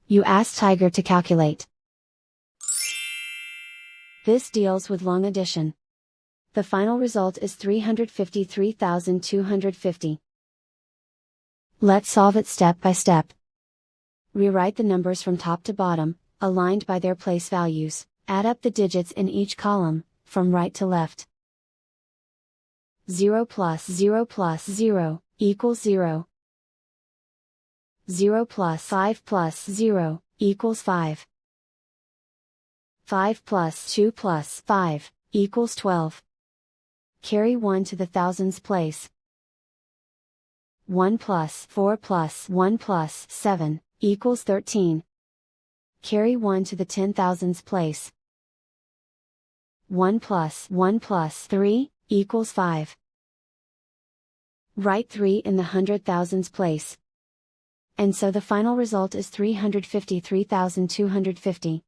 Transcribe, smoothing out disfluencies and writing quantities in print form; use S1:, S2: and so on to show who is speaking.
S1: You ask Tiger to calculate. This deals with long addition. The final result is 353,250. Let's solve it step by step. Rewrite the numbers from top to bottom, aligned by their place values. Add up the digits in each column, from right to left. 0 plus 0 plus 0 equals 0. 0 plus 5 plus 0 equals 5. 5 plus 2 plus 5 equals 12. Carry 1 to the thousands place. 1 plus 4 plus 1 plus 7 equals 13. Carry 1 to the 10,000s place. 1 plus 1 plus 3 equals 5. Write 3 in the 100,000s place. And so the final result is 353,250.